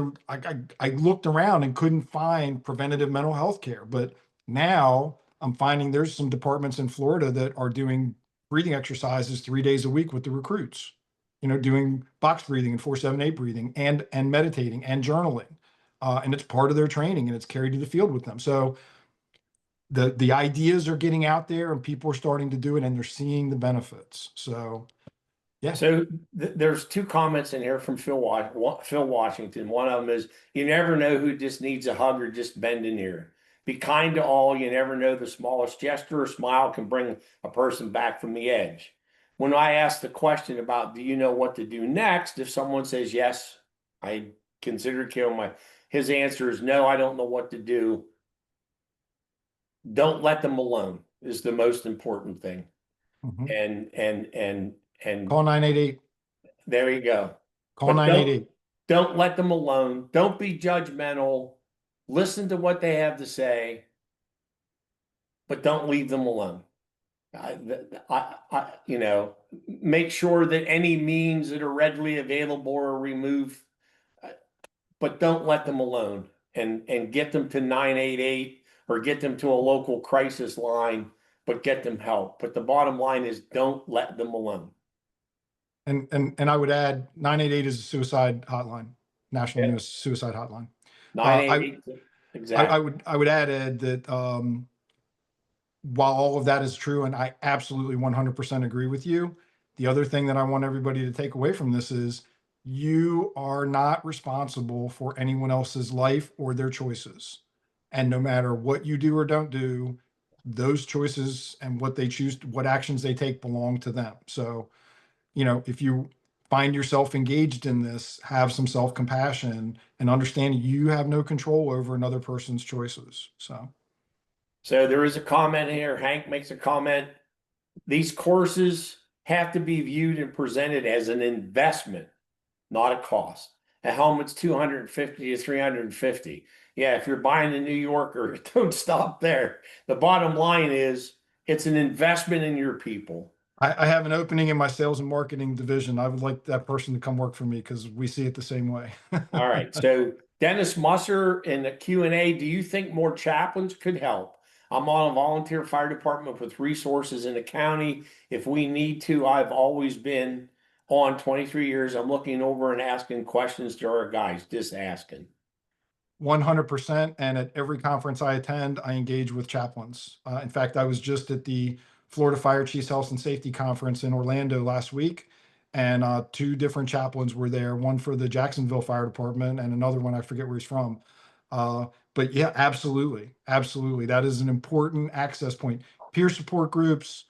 I looked around and couldn't find preventative mental health care, but now I'm finding there's some departments in Florida that are doing breathing exercises 3 days a week with the recruits, doing box breathing and 4-7-8 breathing and meditating and journaling. And it's part of their training and it's carried to the field with them. So the ideas are getting out there and people are starting to do it and they're seeing the benefits. So yeah. So there's two comments in here from Phil Washington. One of them is, you never know who just needs a hug or just bend an ear. Be kind to all. You never know, the smallest gesture or smile can bring a person back from the edge. When I ask the question about, do you know what to do next? If someone says, yes, I consider killing his answer is no, I don't know what to do. Don't let them alone is the most important thing. Mhm. And Call 988. there you go. Call 988. Don't let them alone. Don't be judgmental. Listen to what they have to say, but don't leave them alone. Make sure that any means that are readily available are removed, but don't let them alone and get them to 988 or get them to a local crisis line, but get them help. But the bottom line is don't let them alone. And I would add 988 is a suicide hotline, national Yeah. news suicide hotline. 988, exactly. I would add, Ed, that while all of that is true, and I absolutely 100% agree with you, the other thing that I want everybody to take away from this is you are not responsible for anyone else's life or their choices. And no matter what you do or don't do, those choices and what they choose, what actions they take belong to them. So, if you find yourself engaged in this, have some self-compassion and understand you have no control over another person's choices. So there is a comment here. Hank makes a comment. These courses have to be viewed and presented as an investment, not a cost. A helmet's 250 to 350. Yeah, if you're buying a New Yorker, don't stop there. The bottom line is it's an investment in your people. I have an opening in my sales and marketing division. I would like that person to come work for me because we see it the same way. All right. So Dennis Musser in the Q&A, do you think more chaplains could help? I'm on a volunteer fire department with resources in the county. If we need to, I've always been on 23 years. I'm looking over and asking questions to our guys, just asking. 100%. And at every conference I attend, I engage with chaplains. In fact, I was just at the Florida Fire Chiefs Health and Safety Conference in Orlando last week, and two different chaplains were there, one for the Jacksonville Fire Department and another one, I forget where he's from. But yeah, absolutely. Absolutely. That is an important access point. Peer support groups,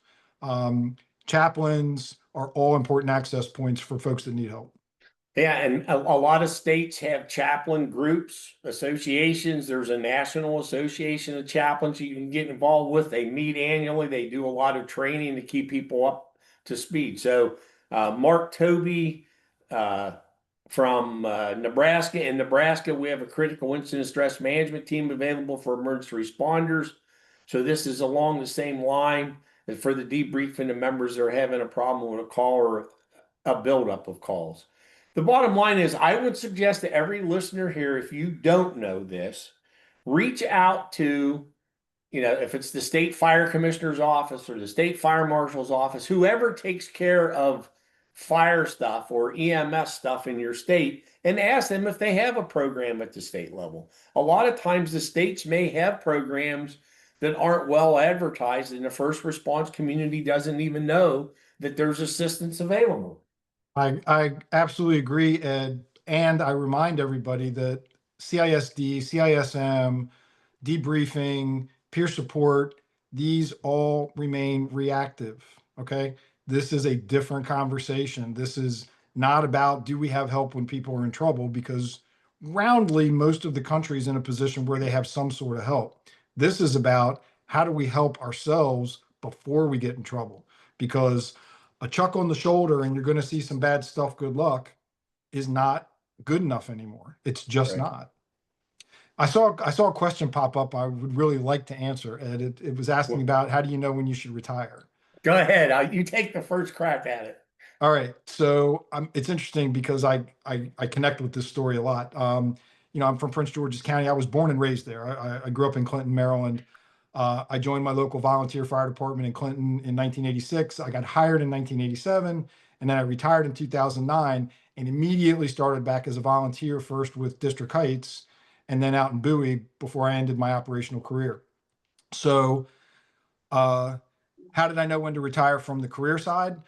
chaplains are all important access points for folks that need help. Yeah, and a lot of states have chaplain groups, associations. There's a national association of chaplains you can get involved with. They meet annually. They do a lot of training to keep people up to speed. So Mark Toby from Nebraska. In Nebraska, we have a critical incident stress management team available for emergency responders. So this is along the same line as for the debriefing the members that are having a problem with a call or a buildup of calls. The bottom line is, I would suggest to every listener here, if you don't know this, reach out to, if it's the state fire commissioner's office or the state fire marshal's office, whoever takes care of fire stuff or EMS stuff in your state, and ask them if they have a program at the state level. A lot of times the states may have programs that aren't well advertised, and the first response community doesn't even know that there's assistance available. I absolutely agree, Ed. And I remind everybody that CISD, CISM, debriefing, peer support, these all remain reactive. Okay. This is a different conversation. This is not about do we have help when people are in trouble, because roundly, most of the country is in a position where they have some sort of help. This is about how do we help ourselves before we get in trouble, because a chuck on the shoulder and you're going to see some bad stuff, good luck, is not good enough anymore. It's just Right. not. I saw a question pop up I would really like to answer, Ed. It was asking Well, about how do you know when you should retire? go ahead. You take the first crack at it. All right, so it's interesting because I connect with this story a lot. I'm from Prince George's County. I was born and raised there. I grew up in Clinton, Maryland. I joined my local volunteer fire department in Clinton in 1986. I got hired in 1987, and then I retired in 2009, and immediately started back as a volunteer, first with District Heights, and then out in Bowie before I ended my operational career. So, uh, how did I know when to retire from the career side?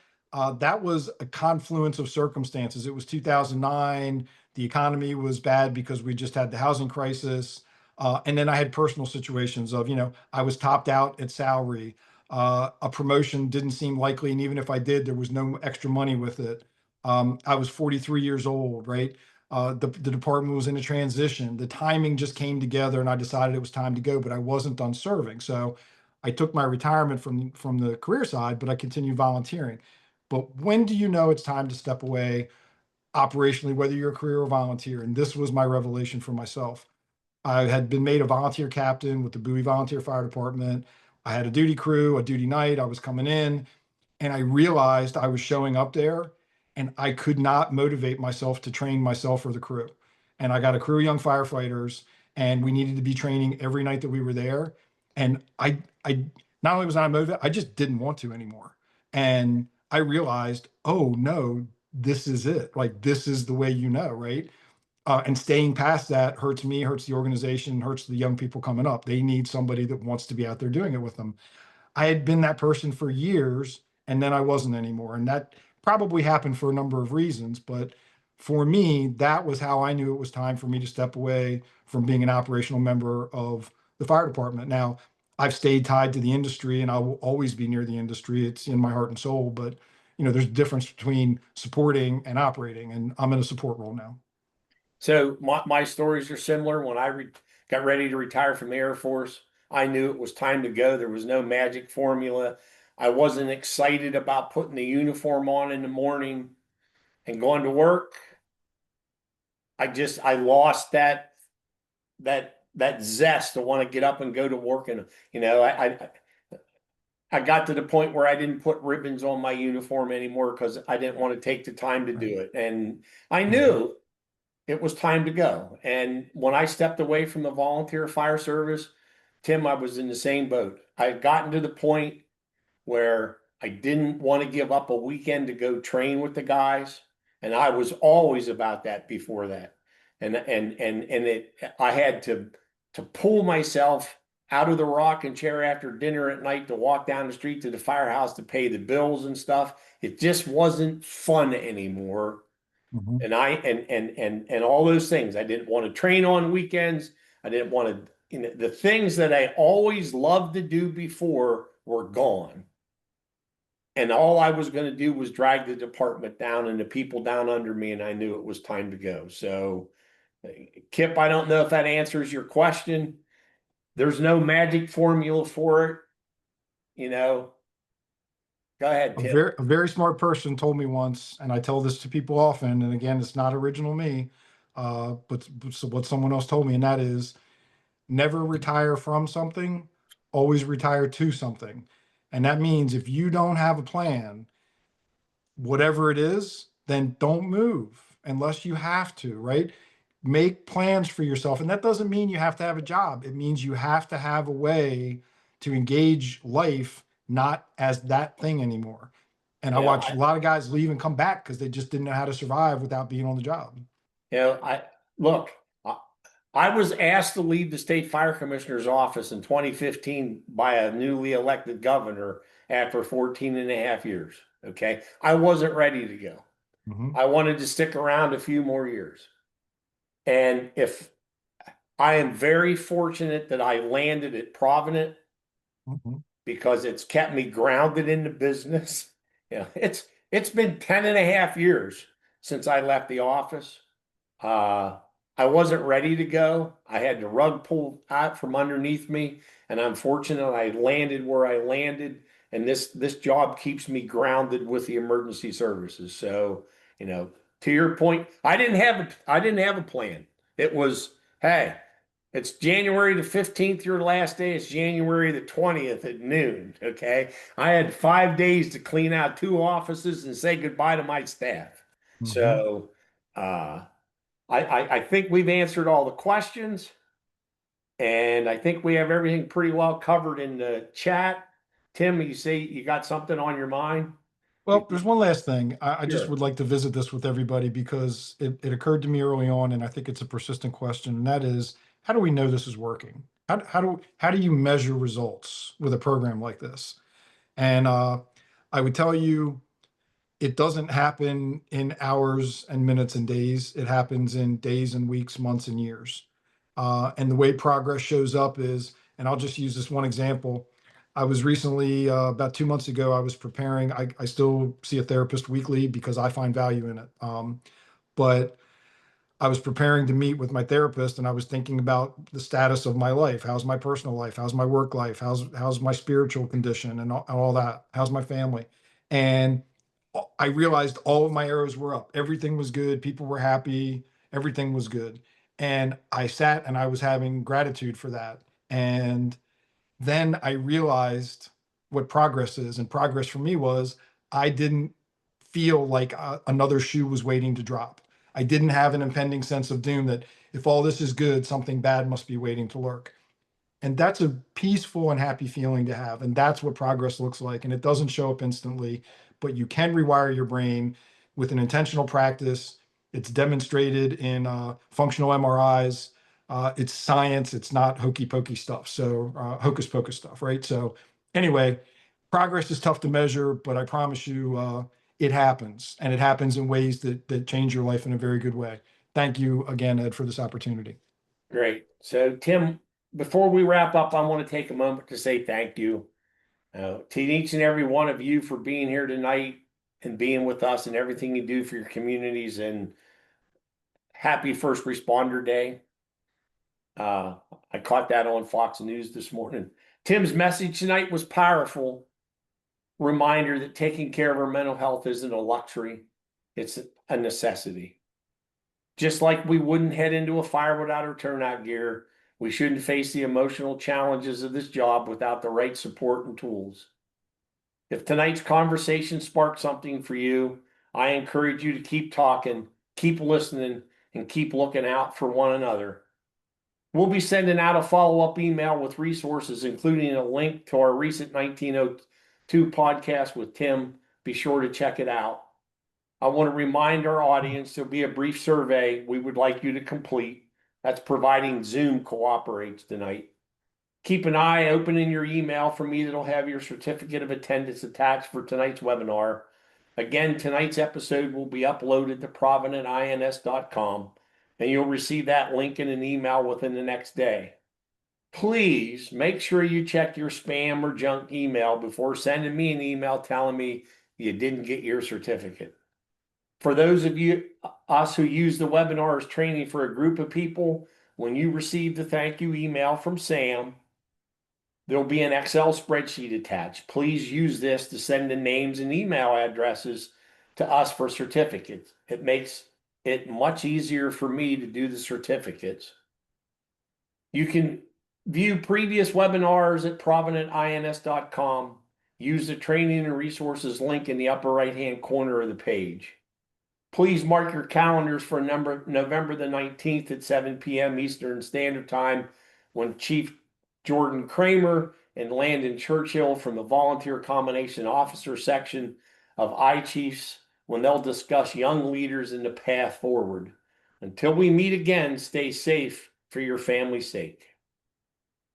That was a confluence of circumstances. It was 2009. The economy was bad because we just had the housing crisis. And then I had personal situations of, I was topped out at salary. A promotion didn't seem likely. And even if I did, there was no extra money with it. I was 43 years old, right? The department was in a transition. The timing just came together and I decided it was time to go, but I wasn't done serving. So I took my retirement from the career side, but I continued volunteering. But when do you know it's time to step away operationally, whether you're a career or volunteer? And this was my revelation for myself. I had been made a volunteer captain with the Bowie Volunteer Fire Department. I had a duty crew, a duty night. I was coming in, and I realized I was showing up there and I could not motivate myself to train myself or the crew. And I got a crew of young firefighters, and we needed to be training every night that we were there. And I not only was I not motivated, I just didn't want to anymore. And I realized, oh no, this is it. Like, this is the way, right? And staying past that hurts me, hurts the organization, hurts the young people coming up. They need somebody that wants to be out there doing it with them. I had been that person for years, and then I wasn't anymore. And that probably happened for a number of reasons. But for me, that was how I knew it was time for me to step away from being an operational member of the fire department. Now, I've stayed tied to the industry and I will always be near the industry. It's in my heart and soul. But, there's a difference between supporting and operating, and I'm in a support role now. So my stories are similar. When I got ready to retire from the Air Force, I knew it was time to go. There was no magic formula. I wasn't excited about putting the uniform on in the morning and going to work. I lost that zest to want to get up and go to work. And I got to the point where I didn't put ribbons on my uniform anymore because I didn't want to take the time to do it. And I knew it was time to go. And when I stepped away from the volunteer fire service, Tim, I was in the same boat. I had gotten to the point where I didn't want to give up a weekend to go train with the guys. And I was always about that before that. I had to pull myself out of the rocking chair after dinner at night to walk down the street to the firehouse to pay the bills and stuff. It just wasn't fun anymore. Mhm. And all those things. I didn't want to train on weekends. I didn't want to, the things that I always loved to do before were gone. And all I was going to do was drag the department down and the people down under me, and I knew it was time to go. So, Kip, I don't know if that answers your question. There's no magic formula for it. Go ahead, A Tim. very smart person told me once, and I tell this to people often, and again, it's not original me, but what someone else told me, and that is never retire from something, always retire to something. And that means if you don't have a plan, whatever it is, then don't move unless you have to, right? Make plans for yourself. And that doesn't mean you have to have a job. It means you have to have a way to engage life, not as that thing anymore. And I Yeah, watch a lot of guys leave and come back because they just didn't know how to survive without being on the job. I look, I was asked to leave the state fire commissioner's office in 2015 by a newly elected governor after 14 and a half years. Okay. I wasn't ready to go. Mhm. I wanted to stick around a few more years. And if I am very fortunate that I landed at Provident Mhm. because it's kept me grounded in the business. Yeah, it's been 10 and a half years since I left the office. Uh, I wasn't ready to go. I had the rug pulled out from underneath me, and I'm fortunate I landed where I landed. And this job keeps me grounded with the emergency services. So, to your point, I didn't have a plan. It was, hey, it's January the 15th, your last day. It's January the 20th at noon. Okay. I had 5 days to clean out 2 offices and say goodbye to my staff. Mhm. So, I think we've answered all the questions, and I think we have everything pretty well covered in the chat. Tim, you say you got something on your mind? Well, there's one last thing. I just Sure. would like to visit this with everybody because it occurred to me early on, and I think it's a persistent question, and that is, how do we know this is working? How do you measure results with a program like this? And I would tell you, it doesn't happen in hours and minutes and days. It happens in days and weeks, months and years. And the way progress shows up is, and I'll just use this one example. I was recently, about 2 months ago, I was preparing. I still see a therapist weekly because I find value in it. But I was preparing to meet with my therapist, and I was thinking about the status of my life. How's my personal life? How's my work life? How's my spiritual condition and all that? How's my family? And I realized all of my arrows were up. Everything was good. People were happy. Everything was good. And I sat and I was having gratitude for that. And then I realized what progress is. And progress for me was, I didn't feel like another shoe was waiting to drop. I didn't have an impending sense of doom that if all this is good, something bad must be waiting to lurk. And that's a peaceful and happy feeling to have. And that's what progress looks like. And it doesn't show up instantly, but you can rewire your brain with an intentional practice. It's demonstrated in functional MRIs. It's science. It's not hokey pokey stuff. So hocus pocus stuff, right? So anyway, progress is tough to measure, but I promise you, it happens, and it happens in ways that change your life in a very good way. Thank you again, Ed, for this opportunity. Great. So, Tim, before we wrap up, I want to take a moment to say thank you to each and every one of you for being here tonight and being with us and everything you do for your communities. And happy First Responder Day. Uh, I caught that on Fox News this morning. Tim's message tonight was powerful. Reminder that taking care of our mental health isn't a luxury, it's a necessity. Just like we wouldn't head into a fire without our turnout gear, we shouldn't face the emotional challenges of this job without the right support and tools. If tonight's conversation sparked something for you, I encourage you to keep talking, keep listening, and keep looking out for one another. We'll be sending out a follow-up email with resources, including a link to our recent 1902 podcast with Tim. Be sure to check it out. I want to remind our audience there'll be a brief survey we would like you to complete. That's providing Zoom cooperates tonight. Keep an eye open in your email for me that'll have your certificate of attendance attached for tonight's webinar. Again, tonight's episode will be uploaded to providentins.com, and you'll receive that link in an email within the next day. Please make sure you check your spam or junk email before sending me an email telling me you didn't get your certificate. For those of us who use the webinar as training for a group of people, when you receive the thank you email from Sam, there'll be an Excel spreadsheet attached. Please use this to send the names and email addresses to us for certificates. It makes it much easier for me to do the certificates. You can view previous webinars at providentins.com. Use the training and resources link in the upper right-hand corner of the page. Please mark your calendars for November the 19th at 7 p.m. Eastern Standard Time, when Chief Jordan Kramer and Landon Churchill from the Volunteer Combination Officer section of iChiefs, when they'll discuss young leaders and the path forward. Until we meet again, stay safe for your family's sake.